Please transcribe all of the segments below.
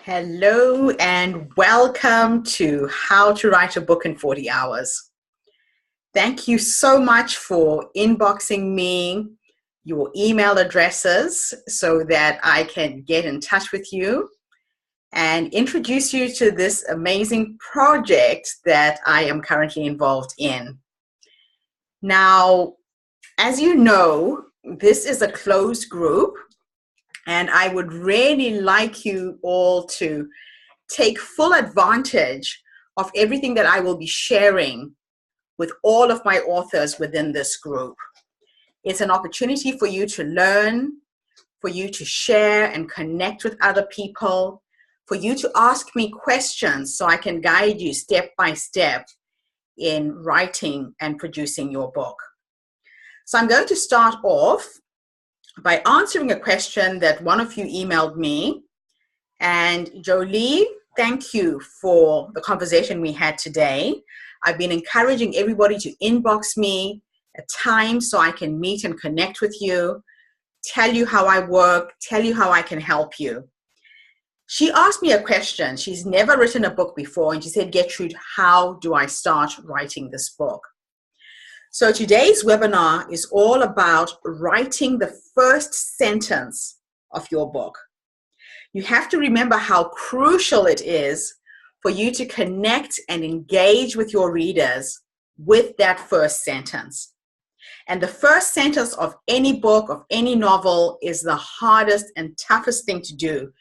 Hello and welcome to How to Write a Book in 40 Hours. Thank you so much for inboxing me your email addresses so that I can get in touch with you and introduce you to this amazing project that I am currently involved in. Now, as you know, this is a closed group, and I would really like you all to take full advantage of everything that I will be sharing with all of my authors within this group. It's an opportunity for you to learn, for you to share and connect with other people, for you to ask me questions so I can guide you step by step in writing and producing your book. So I'm going to start off by answering a question that one of you emailed me. And Jolie, thank you for the conversation we had today. I've been encouraging everybody to inbox me a time so I can meet and connect with you, tell you how I work, tell you how I can help you. She asked me a question. She's never written a book before, and she said, Gertrude, how do I start writing this book? So today's webinar is all about writing the first sentence of your book. You have to remember how crucial it is for you to connect and engage with your readers with that first sentence. And the first sentence of any book, of any novel, is the hardest and toughest thing to do.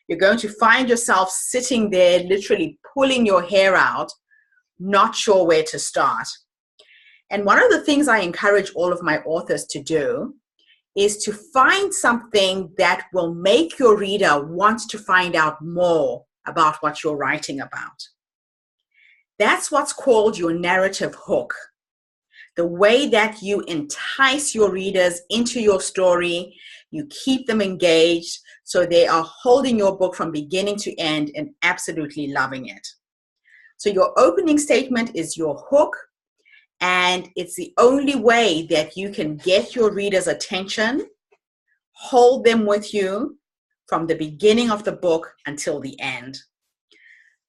You're going to find yourself sitting there, literally pulling your hair out, not sure where to start. And one of the things I encourage all of my authors to do is to find something that will make your reader want to find out more about what you're writing about. That's what's called your narrative hook. The way that you entice your readers into your story, you keep them engaged so they are holding your book from beginning to end and absolutely loving it. So your opening statement is your hook, and it's the only way that you can get your readers' attention, hold them with you from the beginning of the book until the end.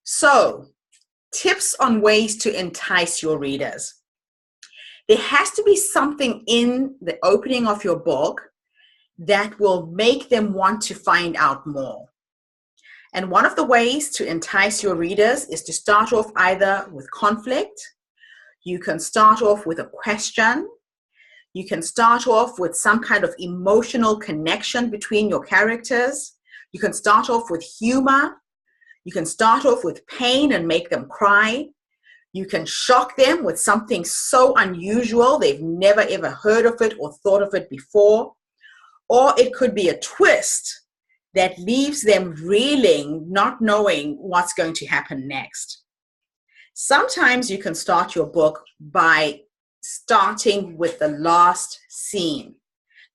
So, tips on ways to entice your readers. There has to be something in the opening of your book that will make them want to find out more. And one of the ways to entice your readers is to start off either with conflict. You can start off with a question. You can start off with some kind of emotional connection between your characters. You can start off with humor. You can start off with pain and make them cry. You can shock them with something so unusual they've never ever heard of it or thought of it before. Or it could be a twist that leaves them reeling, not knowing what's going to happen next. Sometimes you can start your book by starting with the last scene,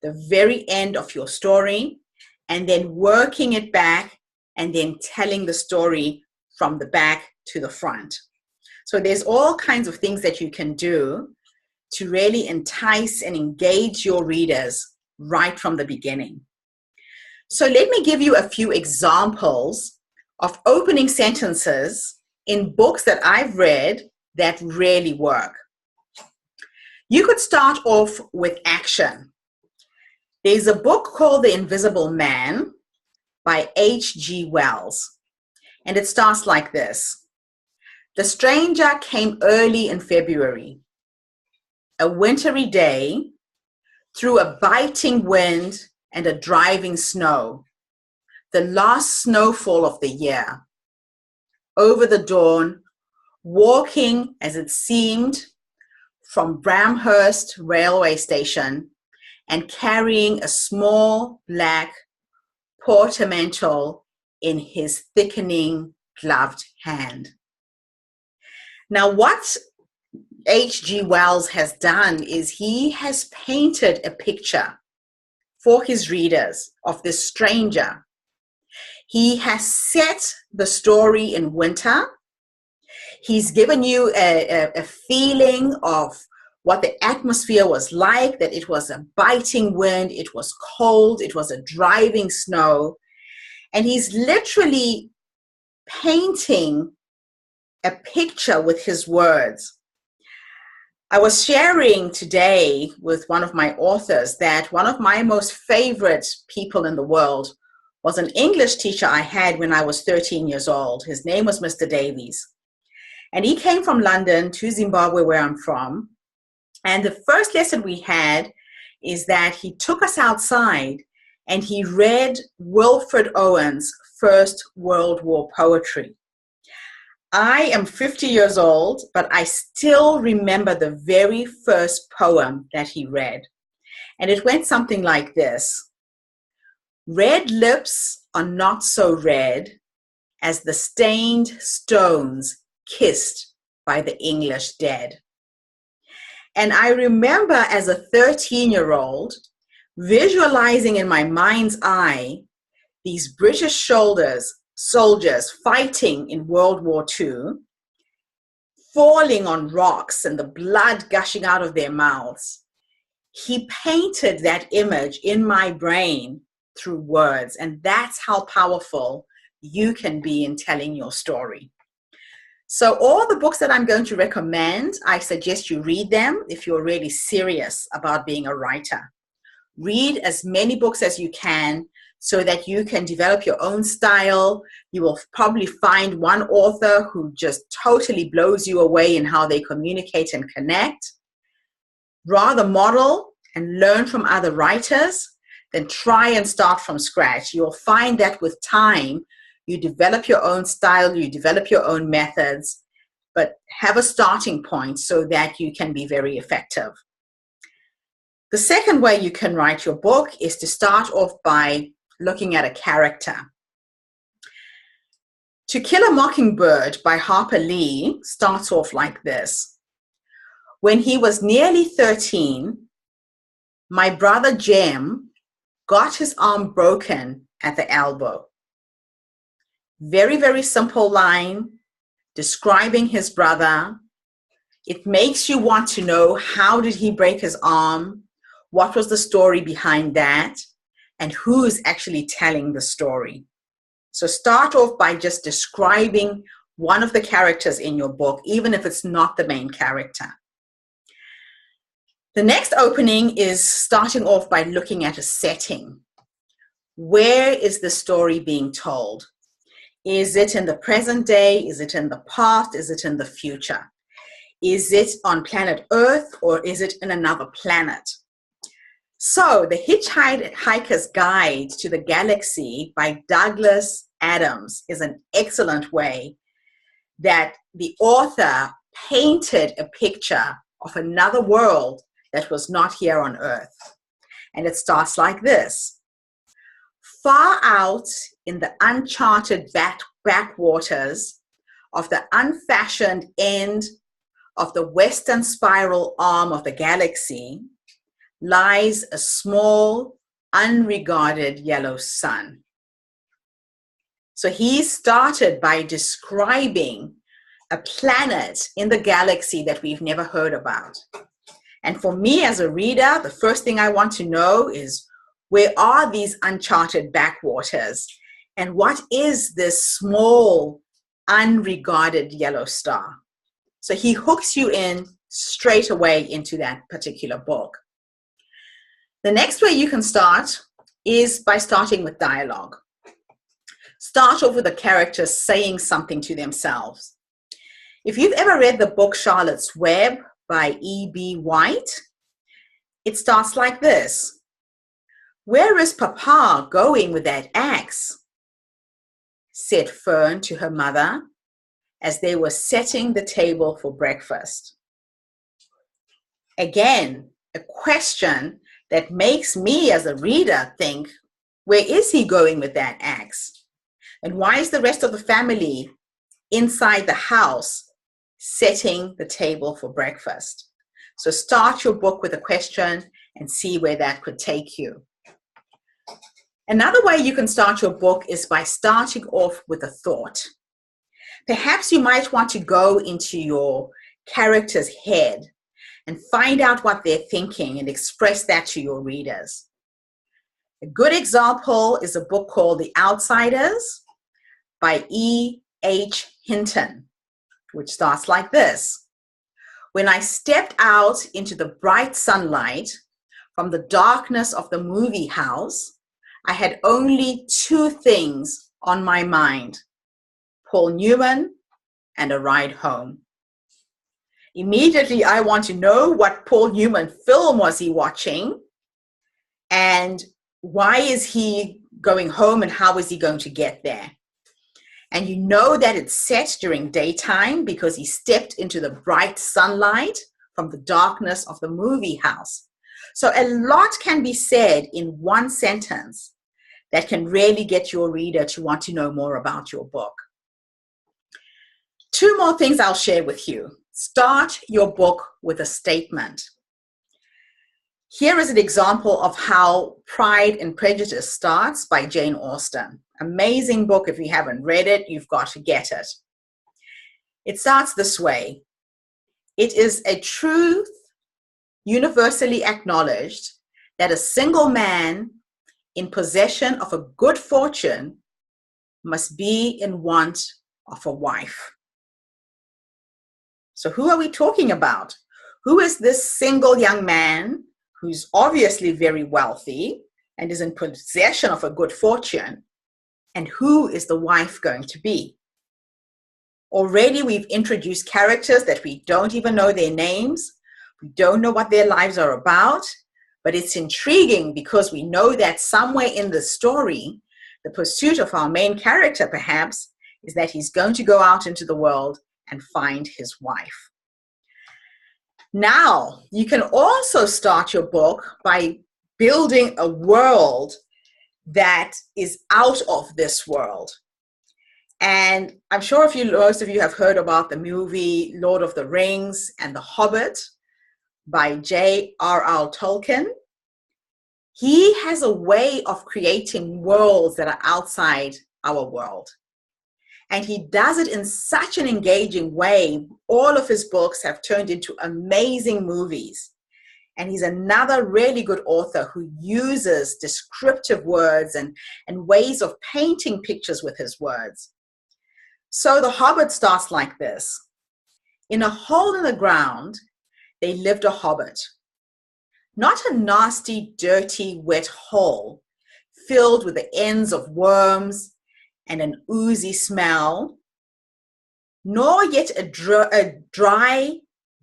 the very end of your story, and then working it back and then telling the story from the back to the front. So there's all kinds of things that you can do to really entice and engage your readers right from the beginning. So let me give you a few examples of opening sentences in books that I've read that really work. You could start off with action. There's a book called The Invisible Man by H.G. Wells, and it starts like this. The stranger came early in February, a wintry day, through a biting wind and a driving snow, the last snowfall of the year. Over the dawn, walking as it seemed from Bramhurst railway station and carrying a small black portmanteau in his thickening gloved hand. Now, what H.G. Wells has done is he has painted a picture for his readers of this stranger. He has set the story in winter. He's given you a feeling of what the atmosphere was like, that it was a biting wind, it was cold, it was a driving snow. And he's literally painting a picture with his words. I was sharing today with one of my authors that one of my most favorite people in the world was an English teacher I had when I was 13 years old. His name was Mr. Davies. And he came from London to Zimbabwe, where I'm from. And the first lesson we had is that he took us outside and he read Wilfred Owen's First World War poetry. I am 50 years old, but I still remember the very first poem that he read. And it went something like this. Red lips are not so red as the stained stones kissed by the English dead. And I remember as a 13-year-old visualizing in my mind's eye these British soldiers fighting in World War II, falling on rocks and the blood gushing out of their mouths. He painted that image in my brain through words, and that's how powerful you can be in telling your story. So all the books that I'm going to recommend, I suggest you read them if you're really serious about being a writer. Read as many books as you can so that you can develop your own style. You will probably find one author who just totally blows you away in how they communicate and connect. Rather model and learn from other writers than try and start from scratch. You'll find that with time, you develop your own style, you develop your own methods, but have a starting point so that you can be very effective. The second way you can write your book is to start off by looking at a character. To Kill a Mockingbird by Harper Lee starts off like this. When he was nearly 13, my brother Jem got his arm broken at the elbow. Very, very simple line describing his brother. It makes you want to know, how did he break his arm? What was the story behind that? And who's actually telling the story? So start off by just describing one of the characters in your book, even if it's not the main character. The next opening is starting off by looking at a setting. Where is the story being told? Is it in the present day? Is it in the past? Is it in the future? Is it on planet Earth or is it in another planet? So, The Hitchhiker's Guide to the Galaxy by Douglas Adams is an excellent way that the author painted a picture of another world that was not here on Earth. And it starts like this. Far out in the uncharted backwaters of the unfashioned end of the western spiral arm of the galaxy lies a small, unregarded yellow sun. So he started by describing a planet in the galaxy that we've never heard about. And for me as a reader, the first thing I want to know is, where are these uncharted backwaters? And what is this small, unregarded yellow star? So he hooks you in straight away into that particular book. The next way you can start is by starting with dialogue. Start off with the characters saying something to themselves. If you've ever read the book Charlotte's Web by E.B. White, it starts like this. Where is Papa going with that axe? Said Fern to her mother as they were setting the table for breakfast. Again, a question that makes me as a reader think, where is he going with that axe? And why is the rest of the family inside the house setting the table for breakfast? So start your book with a question and see where that could take you. Another way you can start your book is by starting off with a thought. Perhaps you might want to go into your character's head and find out what they're thinking and express that to your readers. A good example is a book called The Outsiders by E. H. Hinton, which starts like this. When I stepped out into the bright sunlight from the darkness of the movie house, I had only two things on my mind: Paul Newman and a ride home. Immediately, I want to know what Paul Newman film was he watching, and why is he going home, and how is he going to get there? And you know that it's set during daytime because he stepped into the bright sunlight from the darkness of the movie house. So a lot can be said in one sentence that can really get your reader to want to know more about your book. Two more things I'll share with you. Start your book with a statement. Here is an example of how Pride and Prejudice starts by Jane Austen. Amazing book. If you haven't read it, you've got to get it. It starts this way. It is a truth universally acknowledged that a single man in possession of a good fortune must be in want of a wife. So who are we talking about? Who is this single young man who's obviously very wealthy and is in possession of a good fortune? And who is the wife going to be? Already we've introduced characters that we don't even know their names. We don't know what their lives are about, but it's intriguing because we know that somewhere in the story, the pursuit of our main character perhaps is that he's going to go out into the world and find his wife. Now, you can also start your book by building a world that is out of this world. And I'm sure most of you have heard about the movie Lord of the Rings and The Hobbit by J.R.R. Tolkien. He has a way of creating worlds that are outside our world. And he does it in such an engaging way. All of his books have turned into amazing movies. And he's another really good author who uses descriptive words and ways of painting pictures with his words. So The Hobbit starts like this. In a hole in the ground, there lived a hobbit. Not a nasty, dirty, wet hole filled with the ends of worms and an oozy smell, nor yet a dry,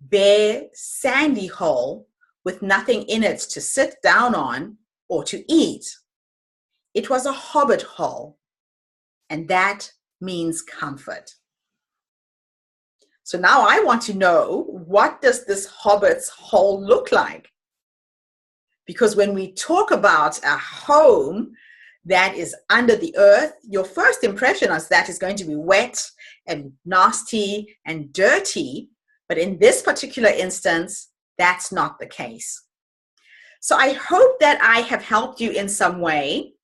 bare, sandy hole with nothing in it to sit down on or to eat. It was a hobbit hole, and that means comfort. So now I want to know, what does this hobbit's hole look like? Because when we talk about a home that is under the earth, your first impression is that it's going to be wet and nasty and dirty. But in this particular instance, that's not the case. So I hope that I have helped you in some way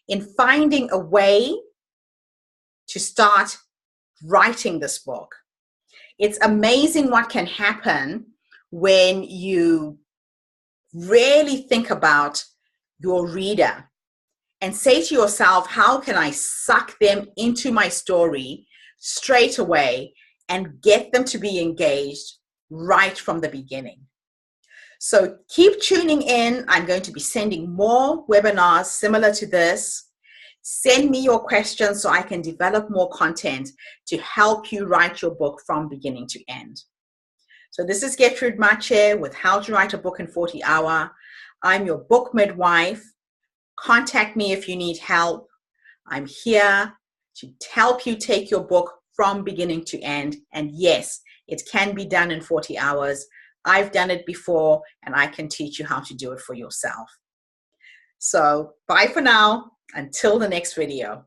in finding a way to start writing this book. It's amazing what can happen when you really think about your reader and say to yourself, how can I suck them into my story straight away and get them to be engaged right from the beginning? So keep tuning in. I'm going to be sending more webinars similar to this. Send me your questions so I can develop more content to help you write your book from beginning to end. So this is Gertrude Mache with How to Write a Book in 40 Hours. I'm your book midwife. Contact me if you need help. I'm here to help you take your book from beginning to end. And yes, it can be done in 40 hours. I've done it before, and I can teach you how to do it for yourself. So bye for now. Until the next video.